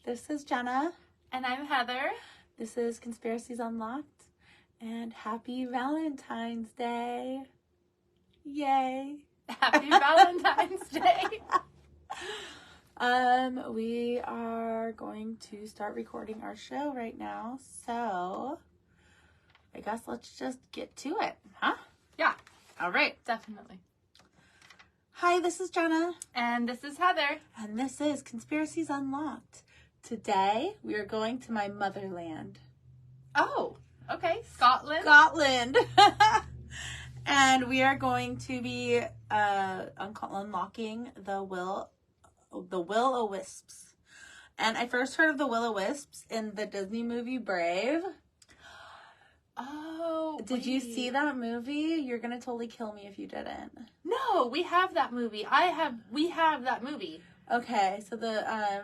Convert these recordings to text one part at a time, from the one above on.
This is Jenna. And I'm Heather. This is Conspiracies Unlocked. And happy Valentine's Day. Yay. Happy Valentine's Day. We are going to start recording our show right now. So, I guess let's just get to it, huh? Yeah. All right. Definitely. Hi, this is Jenna. And this is Heather. And this is Conspiracies Unlocked. Today, we are going to my motherland. Oh, okay. Scotland. Scotland. And we are going to be unlocking the Will O Wisps. And I first heard of the Will O Wisps in the Disney movie Brave. Oh, Did you see that movie? You're gonna totally kill me if you didn't. No, we have that movie. We have that movie. Okay, so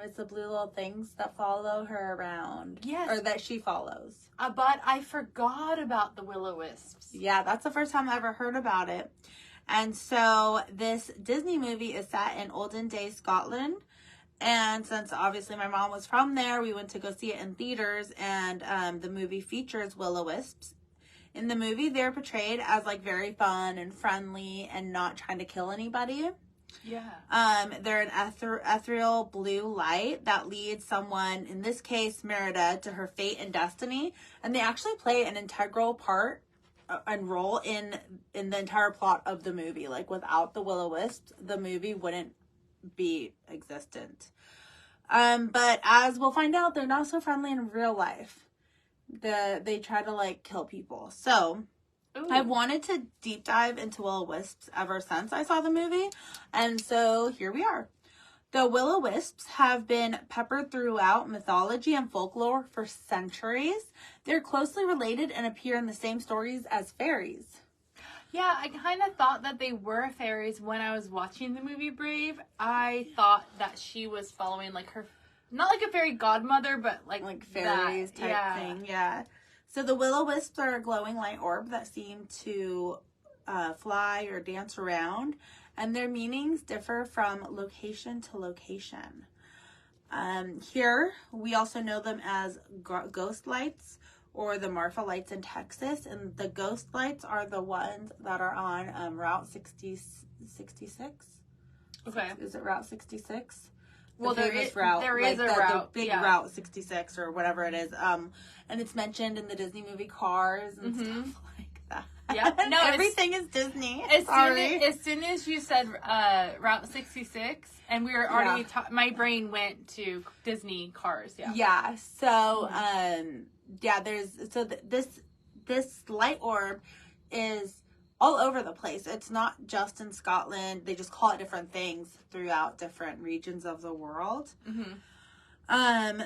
it's the blue little things that follow her around. Yes. Or that she follows. But I forgot about the Will O Wisps. Yeah, that's the first time I ever heard about it. And so this Disney movie is set in olden day Scotland. And since obviously my mom was from there, we went to go see it in theaters. And the movie features Will O Wisps. In the movie, they're portrayed as like very fun and friendly and not trying to kill anybody. Yeah. They're an ethereal blue light that leads someone, in this case Merida, to her fate and destiny, and they actually play an integral part and role in the entire plot of the movie. Like without the Will O Wisps, the movie wouldn't be existent. But as we'll find out, they're not so friendly in real life. They try to like kill people. So Ooh. I've wanted to deep dive into Will O Wisps ever since I saw the movie, and so here we are. The Will O Wisps have been peppered throughout mythology and folklore for centuries. They're closely related and appear in the same stories as fairies. Yeah, I kind of thought that they were fairies when I was watching the movie Brave. I thought that she was following like her, not like a fairy godmother, but like fairies that. type thing, yeah. So the Will O Wisps are a glowing light orb that seem to fly or dance around, and their meanings differ from location to location. Here, we also know them as ghost lights or the Marfa lights in Texas, and the ghost lights are the ones that are on Route 66. Okay. Is it Route 66? Well, there is a route. The big Route 66 or whatever it is. And it's mentioned in the Disney movie Cars and stuff like that. Yeah. No, everything is Disney. As soon as you said Route 66, and we were already, my brain went to Disney Cars. Yeah. Yeah. So, this light orb is all over the place. It's not just in Scotland. They just call it different things throughout different regions of the world. Mm-hmm.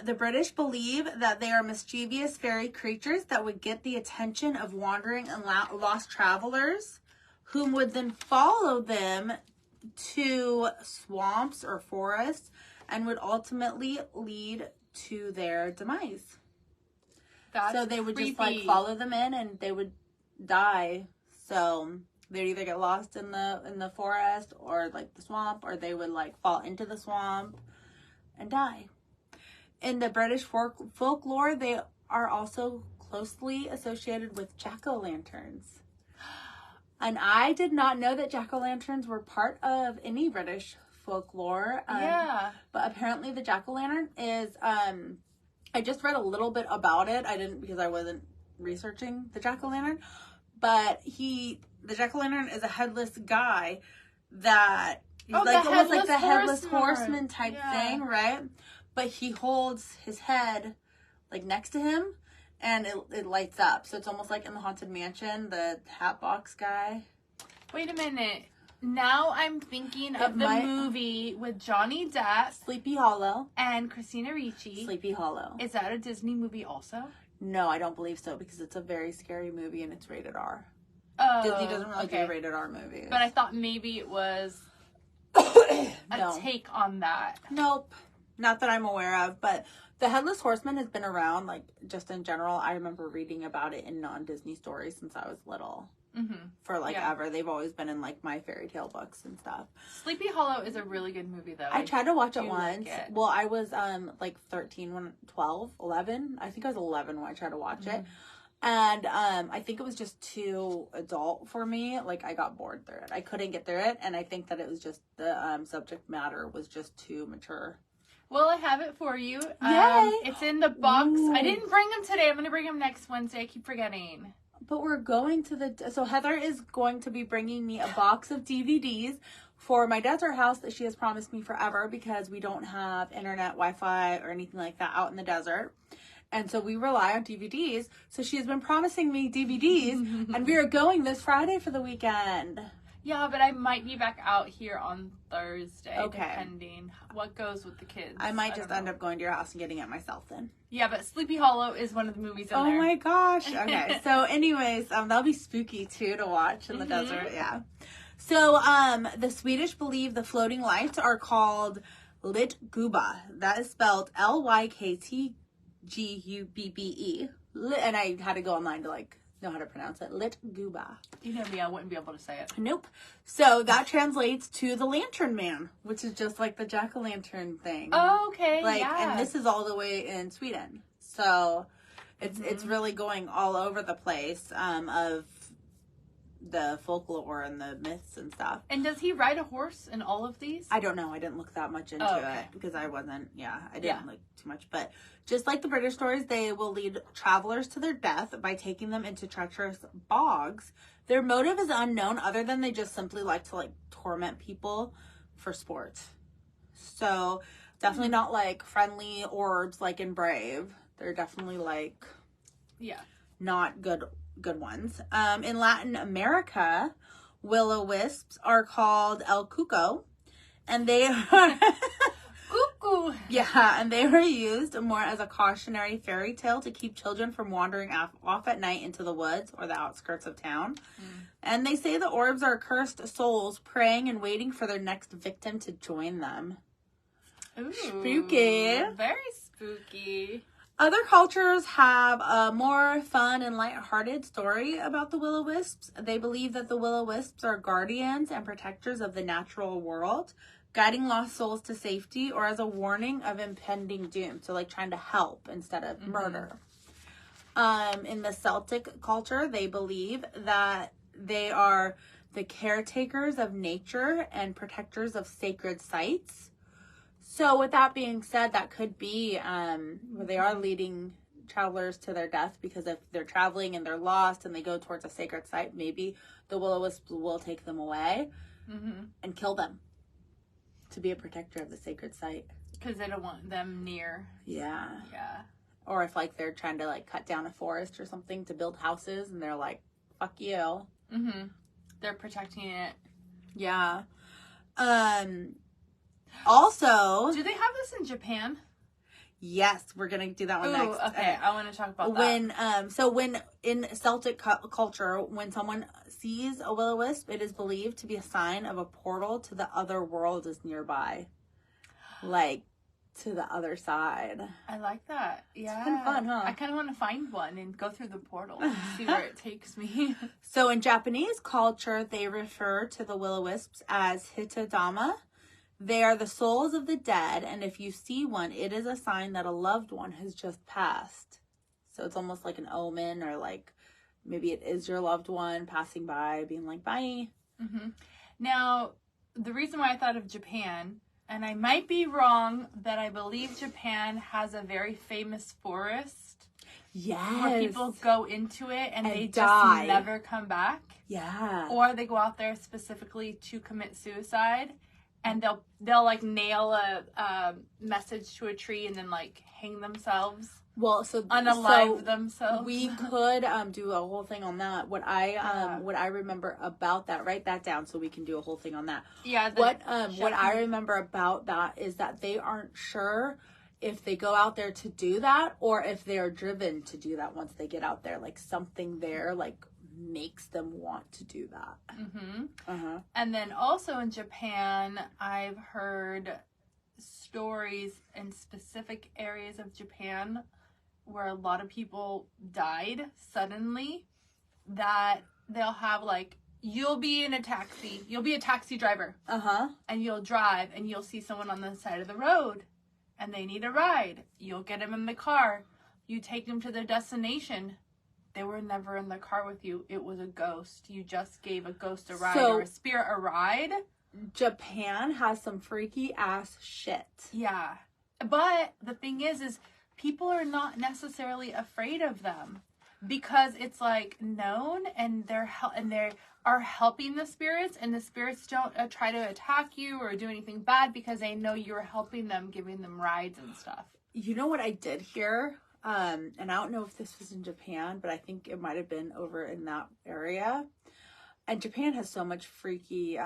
The British believe that they are mischievous fairy creatures that would get the attention of wandering and lost travelers, whom would then follow them to swamps or forests and would ultimately lead to their demise. So they would just like follow them in and they would die. So they'd either get lost in the forest or like the swamp, or they would like fall into the swamp and die. In the British folklore, they are also closely associated with jack-o'-lanterns. And I did not know that jack-o'-lanterns were part of any British folklore. Yeah. But apparently the jack-o'-lantern is, I just read a little bit about it. I didn't because I wasn't researching the jack-o'-lantern. But the jack-o'-lantern is a headless guy that like almost like the headless horseman type thing, right? But he holds his head like next to him, and it lights up. So it's almost like in the Haunted Mansion, the Hatbox guy. Wait a minute. Now I'm thinking of the movie with Johnny Depp, Sleepy Hollow, and Christina Ricci. Sleepy Hollow. Is that a Disney movie also? No, I don't believe so, because it's a very scary movie and it's rated R. Oh, Disney doesn't really do rated R movies. But I thought maybe it was a take on that. Nope. Not that I'm aware of, but the Headless Horseman has been around, like, just in general. I remember reading about it in non-Disney stories since I was little. for like ever. They've always been in like my fairy tale books and stuff. Sleepy Hollow is a really good movie though. I tried to watch it Like once. it. Well, I was like 13 when 12, 11. I think I was 11 when I tried to watch it. And I think it was just too adult for me. Like, I got bored through it. I couldn't get through it. And I think that it was just the subject matter was just too mature. Well, I have it for you. Yay! It's in the box. Ooh. I didn't bring them today. I'm going to bring them next Wednesday. I keep forgetting. But we're going to so Heather is going to be bringing me a box of DVDs for my desert house that she has promised me forever, because we don't have internet, Wi-Fi, or anything like that out in the desert. And so we rely on DVDs. So she has been promising me DVDs, and we are going this Friday for the weekend. Yeah, but I might be back out here on Thursday, Okay. depending what goes with the kids. I might just end up going to your house and getting it myself then. Yeah, but Sleepy Hollow is one of the movies in there. Oh my gosh. Okay. So anyways, that'll be spooky too to watch in the desert. Yeah. So the Swedish believe the floating lights are called Litguba. That is spelled Lyktgubbe. And I had to go online to like know how to pronounce it. Litguba. You know me, I wouldn't be able to say it. Nope. So that translates to the Lantern Man, which is just like the jack-o'-lantern thing. Oh, okay. Like, yeah. and this is all the way in Sweden. So it's really going all over the place of the folklore and the myths and stuff. And does he ride a horse in all of these? I don't know. I didn't look that much into it because I wasn't, I didn't look too much. But just like the British stories, they will lead travelers to their death by taking them into treacherous bogs. Their motive is unknown, other than they just simply like to like torment people for sport. So definitely not like friendly orbs like in Brave. They're definitely like not good ones. In Latin America, Will O Wisps are called El Cuco, and they are Cuckoo. yeah, and they were used more as a cautionary fairy tale to keep children from wandering off at night into the woods or the outskirts of town. And they say the orbs are cursed souls praying and waiting for their next victim to join them. Ooh, spooky. Very spooky. Other cultures have a more fun and lighthearted story about the Will O Wisps. They believe that the Will O Wisps are guardians and protectors of the natural world, guiding lost souls to safety or as a warning of impending doom. So like trying to help instead of murder. In the Celtic culture, they believe that they are the caretakers of nature and protectors of sacred sites. So with that being said, that could be where they are leading travelers to their death, because if they're traveling and they're lost and they go towards a sacred site, maybe the Will O Wisps will take them away and kill them to be a protector of the sacred site. Because they don't want them near. Yeah. Yeah. Or if like they're trying to like cut down a forest or something to build houses and they're like, fuck you. They're protecting it. Yeah. Also, Do they have this in Japan? yes, we're gonna do that one next. Okay. I want to talk about that. When in Celtic culture, when someone sees a Will O Wisp, it is believed to be a sign of a portal to the other world is nearby, like to the other side. I like that. Yeah. It's been fun, huh? I kind of want to find one and go through the portal and see where it takes me. So in Japanese culture, they refer to the Will O Wisps as hitodama. They are the souls of the dead, and if you see one, it is a sign that a loved one has just passed. So it's almost like an omen, or like maybe it is your loved one passing by, being like, bye. Now, the reason why I thought of Japan, and I might be wrong, but I believe Japan has a very famous forest. Yes. Where people go into it and they die. just never come back. Yeah. Or they go out there specifically to commit suicide. And they'll like nail a message to a tree and then like hang themselves. Well, unalive themselves. We could do a whole thing on that. What I remember about that, write that down so we can do a whole thing on that. Yeah. What I remember about that is that they aren't sure if they go out there to do that or if they are driven to do that once they get out there. Like something there like makes them want to do that. And then also in Japan, I've heard stories in specific areas of Japan where a lot of people died suddenly, that they'll have like, you'll be in a taxi. You'll be a taxi driver. Uh-huh. And you'll drive and you'll see someone on the side of the road and they need a ride. You'll get them in the car. You take them to their destination. They were never in the car with you. It was a ghost. You just gave a ghost a ride or a spirit a ride. Japan has some freaky ass shit. Yeah. But the thing is people are not necessarily afraid of them because it's like known and they are helping the spirits, and the spirits don't try to attack you or do anything bad because they know you're helping them, giving them rides and stuff. You know what I did hear? And I don't know if this was in Japan, but I think it might have been over in that area. And Japan has so much freaky,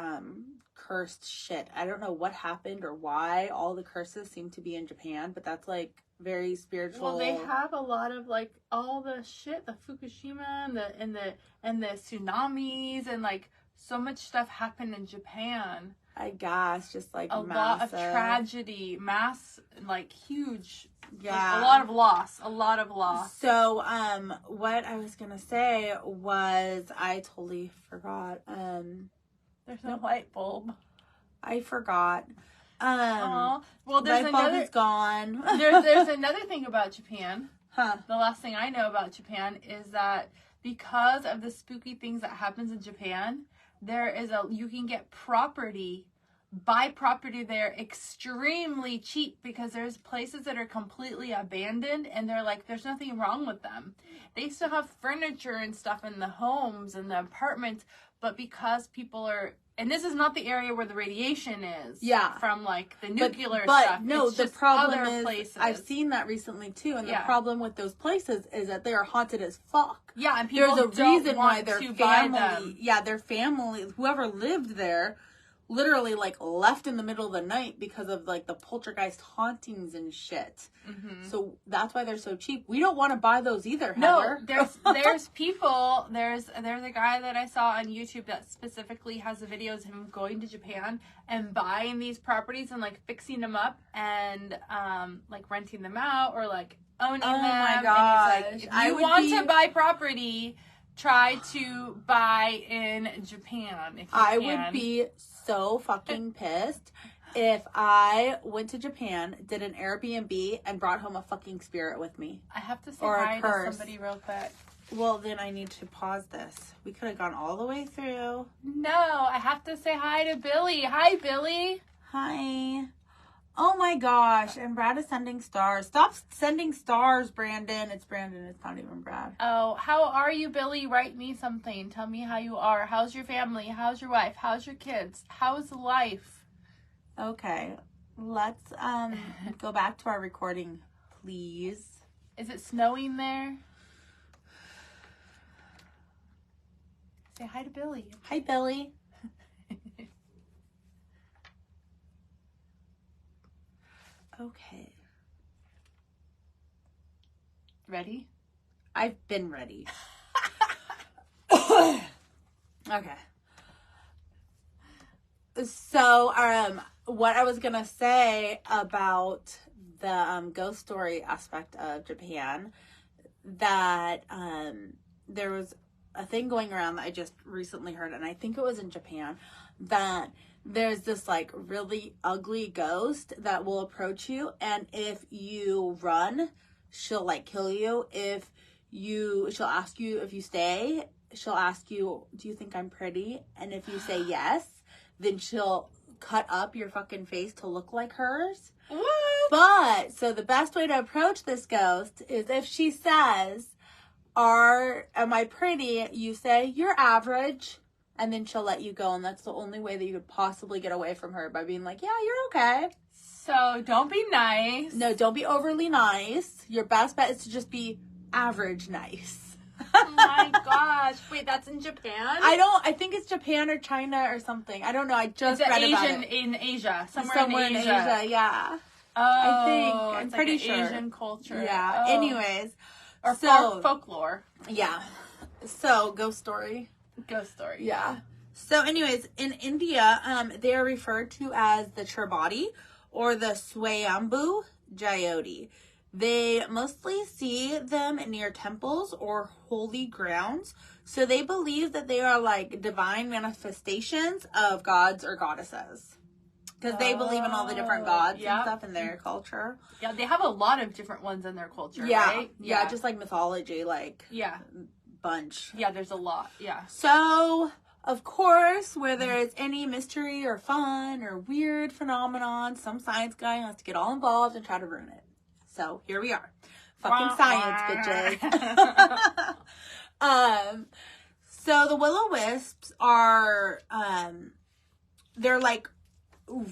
cursed shit. I don't know what happened or why all the curses seem to be in Japan, but that's like very spiritual. Well, they have a lot of like all the shit, the Fukushima and the tsunamis and like so much stuff happened in Japan. I guess just like a lot of tragedy, mass, like huge. Yeah. Like, a lot of loss. So, what I was gonna say was I totally forgot. There's no light bulb. I forgot. Well, there's my phone is gone. there's another thing about Japan. Huh. The last thing I know about Japan is that because of the spooky things that happens in Japan, you can get buy property there extremely cheap because there's places that are completely abandoned and they're like, there's nothing wrong with them. They still have furniture and stuff in the homes and the apartments, but because people are, and this is not the area where the radiation is. Yeah. From like the nuclear but stuff. No, it's the just problem other is, places. I've seen that recently too, and the problem with those places is that they are haunted as fuck. Yeah, and people there's a reason why their family, family, whoever lived there, literally like left in the middle of the night because of like the poltergeist hauntings and shit. Mm-hmm. So that's why they're so cheap. We don't want to buy those either, Heather. No, there's people, there's a guy that I saw on YouTube that specifically has the videos of him going to Japan and buying these properties and like fixing them up and like renting them out or like owning them. Oh my god. And he's like, if you want to buy property, try to buy in Japan if you I can. would be so fucking pissed if I went to Japan, did an Airbnb, and brought home a fucking spirit with me. I have to say hi to somebody real quick. Well, then I need to pause this. We could have gone all the way through. No, I have to say hi to Billy. Hi, Billy. Hi. Oh my gosh, and Brad is sending stars. Stop sending stars, Brandon. It's Brandon, it's not even Brad. Oh, how are you, Billy? Write me something. Tell me how you are. How's your family? How's your wife? How's your kids? How's life? Okay, let's go back to our recording, please. Is it snowing there? Say hi to Billy. Hi, Billy. Okay. Ready? I've been ready. Okay. So, what I was gonna say about the ghost story aspect of Japan, that there was a thing going around that I just recently heard, and I think it was in Japan, that there's this like really ugly ghost that will approach you, and if you run, she'll like kill you. She'll ask you if you stay, she'll ask you, do you think I'm pretty? And if you say yes, then she'll cut up your fucking face to look like hers. What? But so the best way to approach this ghost is if she says, am I pretty? You say, you're average. And then she'll let you go. And that's the only way that you could possibly get away from her, by being like, yeah, you're okay. So don't be nice. No, don't be overly nice. Your best bet is to just be average nice. Oh my gosh. Wait, that's in Japan? I think it's Japan or China or something. I don't know. I just read about it. In Asia. Somewhere in Asia, yeah. Oh, I think. I'm pretty like sure. Asian culture. Yeah. Oh. Anyways. Or folklore. Yeah. So, ghost story. Ghost story. Yeah. So anyways, in India, they are referred to as the Tribadi or the Swayambhu Jyoti. They mostly see them near temples or holy grounds. So they believe that they are like divine manifestations of gods or goddesses. Because they believe in all the different gods and stuff in their culture. Yeah, they have a lot of different ones in their culture, right? Yeah, just like mythology, like bunch. Yeah, there's a lot, yeah. So, of course, where there is any mystery or fun or weird phenomenon, some science guy has to get all involved and try to ruin it. So, here we are. Fucking science, bitches. So the Will O Wisps are, they're like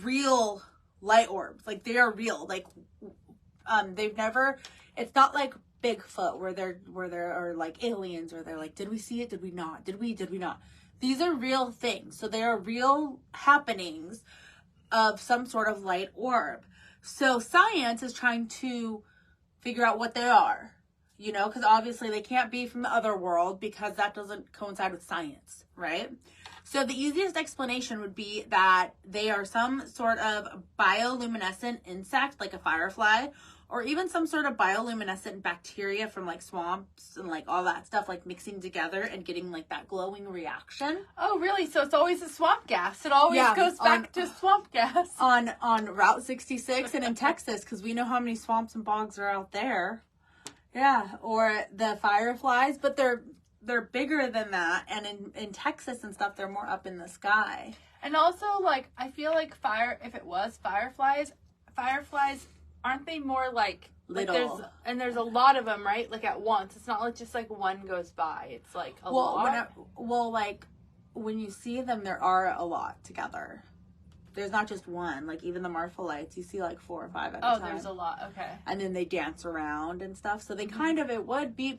real light orbs. Like they are real. Like, they've never, it's not like Bigfoot where there are like aliens or they're like, did we see it? Did we not? Did we not? These are real things. So they are real happenings of some sort of light orb. So science is trying to figure out what they are. You know, because obviously they can't be from the other world because that doesn't coincide with science, right? So the easiest explanation would be that they are some sort of bioluminescent insect, like a firefly, or even some sort of bioluminescent bacteria from like swamps and like all that stuff, like mixing together and getting like that glowing reaction. Oh, really? So it's always a swamp gas. It always goes back to swamp gas. On Route 66 and in Texas, because we know how many swamps and bogs are out there. Yeah, or the fireflies, but they're bigger than that, and in Texas and stuff, they're more up in the sky. And also, like, I feel like if it was fireflies, aren't they more like little? Like there's a lot of them, right? Like at once. It's not like just like one goes by. It's like a lot. Like when you see them, there are a lot together. There's not just one. Like, even the Marfalites, you see, like, 4 or 5 at a time. Oh, there's a lot. Okay. And then they dance around and stuff. So they kind of, it would be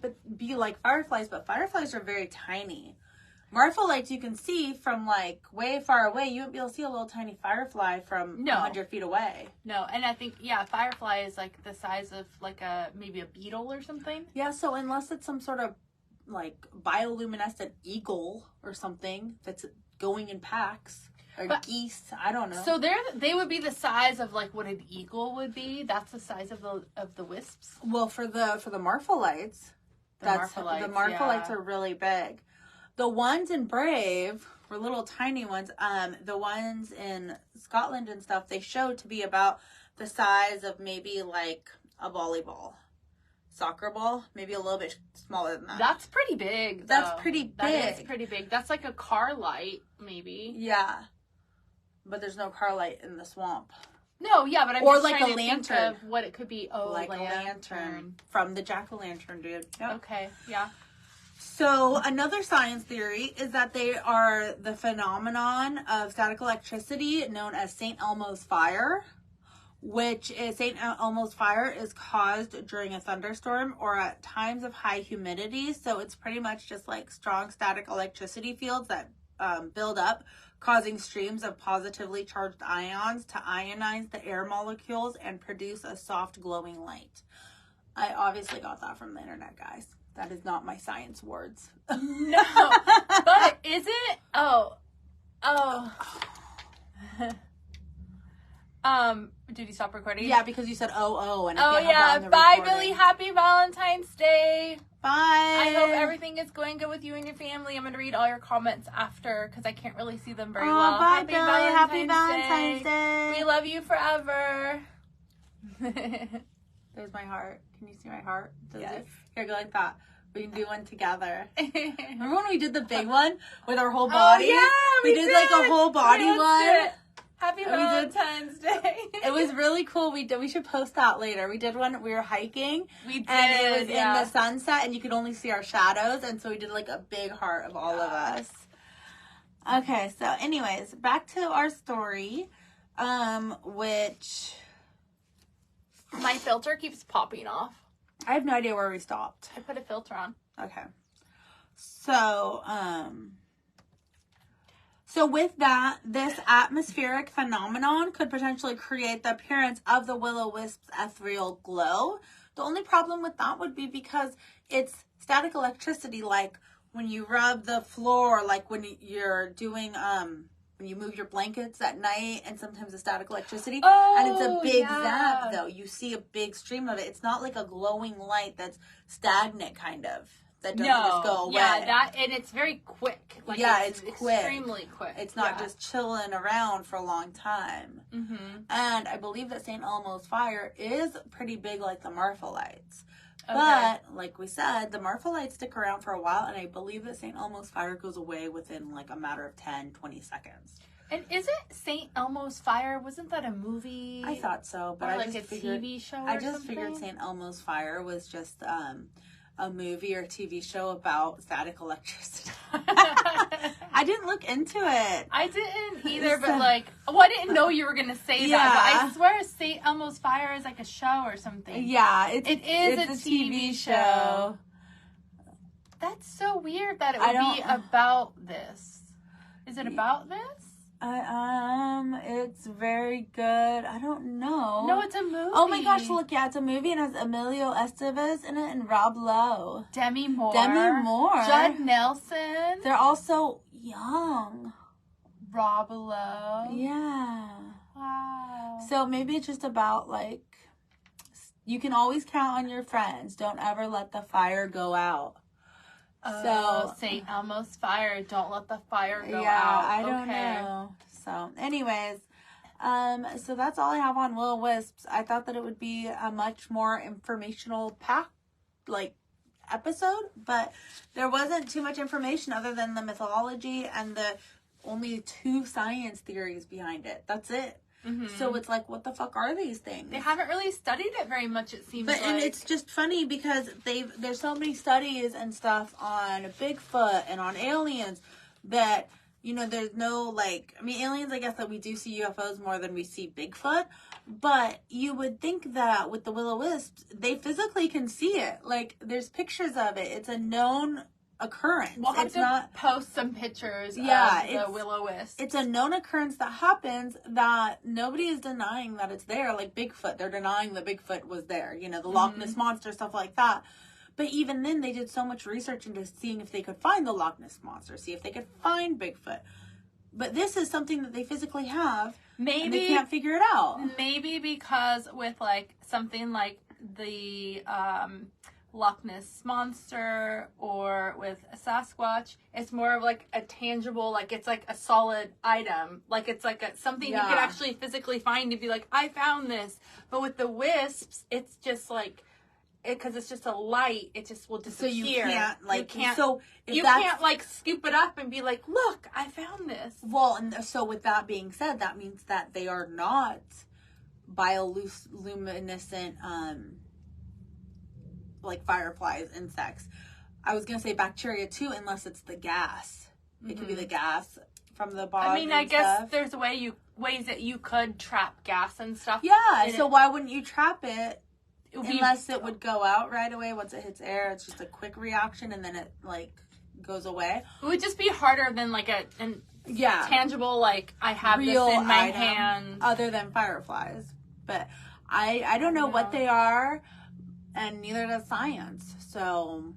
like fireflies, but fireflies are very tiny. Marfalites you can see from, like, way far away. You wouldn't be able to see a little tiny firefly from 100 feet away. No, and I think, firefly is, like, the size of, like, maybe a beetle or something. Yeah, so unless it's some sort of, like, bioluminescent eagle or something that's going in packs. Or geese, I don't know. So they would be the size of like what an eagle would be. That's the size of the wisps. Well, for the Marfalites, the Marfalites are really big. The ones in Brave were little tiny ones. The ones in Scotland and stuff, they showed to be about the size of maybe like a volleyball. Soccer ball, maybe a little bit smaller than that. That's pretty big, though. That's pretty big. That is pretty big. That's like a car light, maybe. Yeah. But there's no car light in the swamp. No, yeah, but I'm or just like trying a to lantern. Think of what it could be. Oh, like a lantern. From the jack-o'-lantern, dude. Yep. Okay, yeah. So another science theory is that they are the phenomenon of static electricity known as St. Elmo's fire, which is St. Elmo's fire is caused during a thunderstorm or at times of high humidity. So it's pretty much just like strong static electricity fields that build up, causing streams of positively charged ions to ionize the air molecules and produce a soft glowing light. I obviously got that from the internet, guys. That is not my science words. No, but is it? Did you stop recording? Yeah, because you said and I can't have yeah. that on the Bye, recording. Billy. Happy Valentine's Day. Bye. I hope everything is going good with you and your family. I'm going to read all your comments after because I can't really see them very well. Bye, Billy. Happy Valentine's Day. We love you forever. There's my heart. Can you see my heart? Yes. Here, go like that. We can do one together. Remember when we did the big one with our whole body? Oh, yeah, we did like a whole body one. Happy Valentine's Day. It was really cool. We should post that later. We did one. We were hiking. We did. And it was in the sunset and you could only see our shadows. And so we did like a big heart of all of us. Okay. So anyways, back to our story, which my filter keeps popping off. I have no idea where we stopped. I put a filter on. Okay. So, So with that, this atmospheric phenomenon could potentially create the appearance of the Will O Wisp's ethereal glow. The only problem with that would be because it's static electricity, like when you rub the floor, like when you're doing, when you move your blankets at night, and sometimes the static electricity. And it's a big zap, though. You see a big stream of it. It's not like a glowing light that's stagnant, kind of. that doesn't just go away. Yeah, and it's very quick. Like, yeah, it's quick. Extremely quick. It's not just chilling around for a long time. Mm-hmm. And I believe that St. Elmo's fire is pretty big like the Marfa lights. Okay. But, like we said, the Marfa lights stick around for a while, and I believe that St. Elmo's fire goes away within, like, a matter of 10, 20 seconds. And isn't St. Elmo's Fire, wasn't that a movie? I thought so, but or I like just a figured, TV show or I just something? figured St. Elmo's Fire was just a movie or TV show about static electricity. I didn't look into it. I didn't either, but I didn't know you were going to say that. But I swear St. Elmo's Fire is like a show or something. Yeah, it is a TV show. That's so weird that it would be about this. Is it about this? It's very good. I don't know. No, it's a movie. Oh my gosh, look, yeah, it's a movie and it has Emilio Estevez in it and Rob Lowe. Demi Moore. Judd Nelson. They're all so young. Rob Lowe. Yeah. Wow. So maybe it's just about, like, you can always count on your friends. Don't ever let the fire go out. So St. Elmo's Fire, don't let the fire go out. Yeah, I don't know. So anyways, so that's all I have on Will O Wisps. I thought that it would be a much more informational packed, like, episode, but there wasn't too much information other than the mythology and the only 2 science theories behind it. That's it. Mm-hmm. So it's like, what the fuck are these things? They haven't really studied it very much, it seems like. And it's just funny because there's so many studies and stuff on Bigfoot and on aliens that, you know, there's no, like, I mean, aliens, I guess that we do see UFOs more than we see Bigfoot, but you would think that with the Will O Wisps, they physically can see it. Like, there's pictures of it. It's a known occurrence. We'll have to post some pictures of the Will O Wisps. It's a known occurrence that happens that nobody is denying that it's there. Like Bigfoot, they're denying that Bigfoot was there. You know, the Loch Ness Monster, stuff like that. But even then, they did so much research into seeing if they could find the Loch Ness Monster, see if they could find Bigfoot. But this is something that they physically have, and they can't figure it out. Maybe because with, like, something like the Loch Ness Monster or with a Sasquatch, it's more of like a tangible, like it's like a solid item, like it's like something you could actually physically find to be like, I found this. But with the wisps, it's just like, because it's just a light, it just will disappear. So you can't, like, you can't like scoop it up and be like, look, I found this. Well, and so with that being said, that means that they are not bioluminescent, like fireflies, insects. I was going to say bacteria too, unless it's the gas. It could be the gas from the bog. I mean, I guess there's ways that you could trap gas and stuff. Yeah, so why wouldn't you trap it? Unless it would go out right away once it hits air. It's just a quick reaction and then it, like, goes away. It would just be harder than like a tangible, like, I have real this in my hand. Other than fireflies. But I don't know what they are, and neither does science. So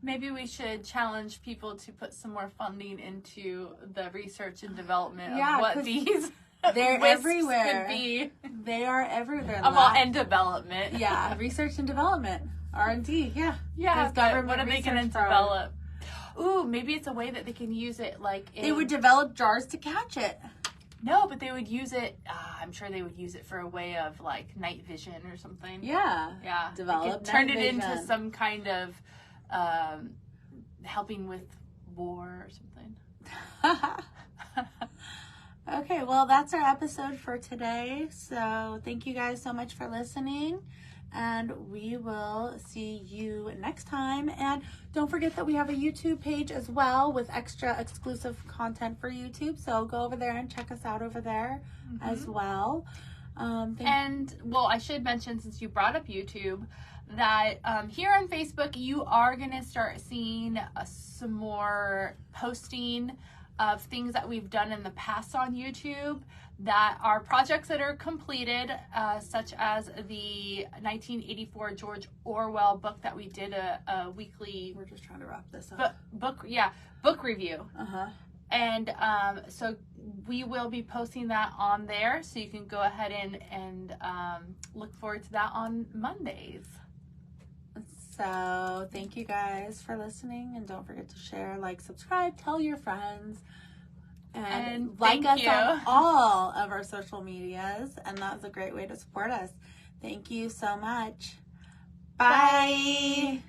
maybe we should challenge people to put some more funding into the research and development of what these they're everywhere. Could be. They are everywhere. And development. Yeah, research and development. R&D, yeah. Yeah, but what are they going to develop? Ooh, maybe it's a way that they can use it, like... They would develop jars to catch it. No, but they would use it... I'm sure they would use it for a way of, like, night vision or something. Yeah. Yeah. Develop turn it into some kind of helping with war or something. Okay, well, that's our episode for today. So thank you guys so much for listening. And we will see you next time. And don't forget that we have a YouTube page as well with extra exclusive content for YouTube. So go over there and check us out over there as well. I should mention, since you brought up YouTube, that here on Facebook, you are going to start seeing some more posting of things that we've done in the past on YouTube that are projects that are completed, such as the 1984 George Orwell book that we did a weekly... We're just trying to wrap this up. Book review. And so we will be posting that on there, so you can go ahead and look forward to that on Mondays. So thank you guys for listening, and don't forget to share, like, subscribe, tell your friends, and like us on all of our social medias. And that was a great way to support us. Thank you so much. Bye.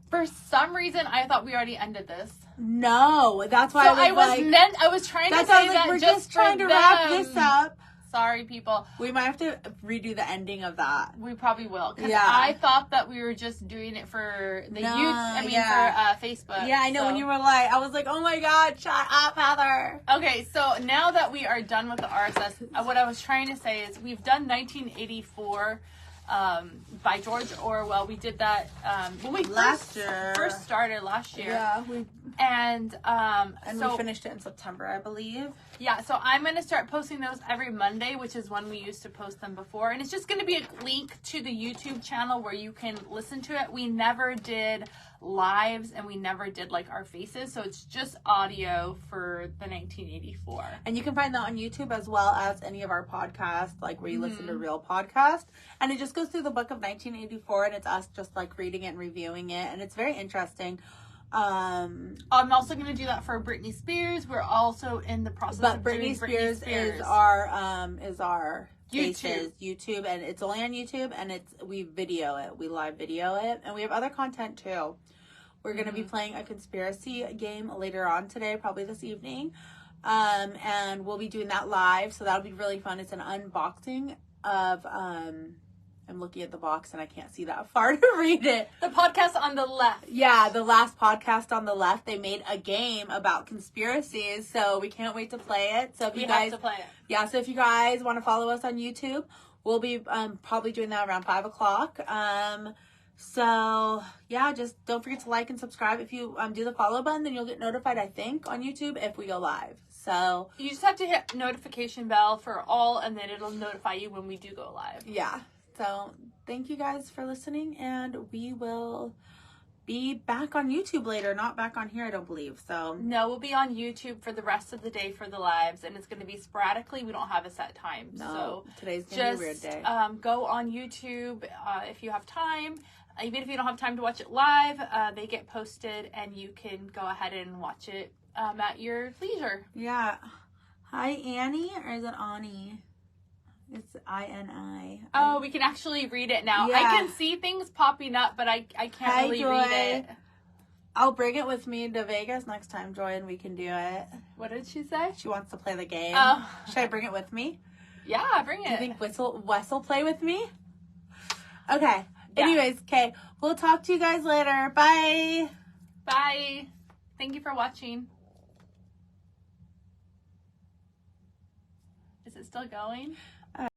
For some reason, I thought we already ended this. No, that's why I was trying to say that we're just trying to wrap this up. Sorry, people. We might have to redo the ending of that. We probably will. Because I thought that we were just doing it for the for Facebook. Yeah, I know. So. When you were like, I was like, oh my God, shut up, Heather. Okay, so now that we are done with the RSS, what I was trying to say is we've done 1984 by George Orwell. We did that when we first started last year. Yeah, and we finished it in September, I believe. Yeah, so I'm going to start posting those every Monday, which is when we used to post them before. And it's just going to be a link to the YouTube channel where you can listen to it. We never did lives, and we never did like our faces, so it's just audio for the 1984. And you can find that on YouTube as well as any of our podcasts, like where you listen to real podcasts. And it just goes through the book of 1984, and it's us just like reading it and reviewing it, and it's very interesting. I'm also going to do that for Britney Spears. We're also in the process of doing Britney Spears is our YouTube, and it's only on YouTube, and we video it, we live video it, and we have other content too. We're going to be playing a conspiracy game later on today, probably this evening, and we'll be doing that live, so that'll be really fun. It's an unboxing of I'm looking at the box and I can't see that far to read it. The podcast on the left. Yeah, the last podcast on the left, they made a game about conspiracies, so we can't wait to play it. So if you guys have to play it. Yeah, so if you guys want to follow us on YouTube, we'll be probably doing that around 5 o'clock. So yeah, just don't forget to like and subscribe. If you do the follow button, then you'll get notified, I think, on YouTube if we go live. So you just have to hit notification bell for all, and then it'll notify you when we do go live. Yeah. So thank you guys for listening, and we will be back on YouTube later, not back on here, I don't believe. So no, we'll be on YouTube for the rest of the day for the lives, and it's going to be sporadically. We don't have a set time. No, so today's going to be a weird day. Go on YouTube if you have time. Even if you don't have time to watch it live, they get posted, and you can go ahead and watch it at your leisure. Yeah. Hi, Annie, or is it Ani? It's I-N-I. Oh, we can actually read it now. Yeah. I can see things popping up, but I can't really read it. I'll bring it with me to Vegas next time, Joy, and we can do it. What did she say? She wants to play the game. Oh. Should I bring it with me? Yeah, bring it. Do you think Wes will play with me? Okay. Yeah. Anyways, okay. We'll talk to you guys later. Bye. Bye. Thank you for watching. Is it still going?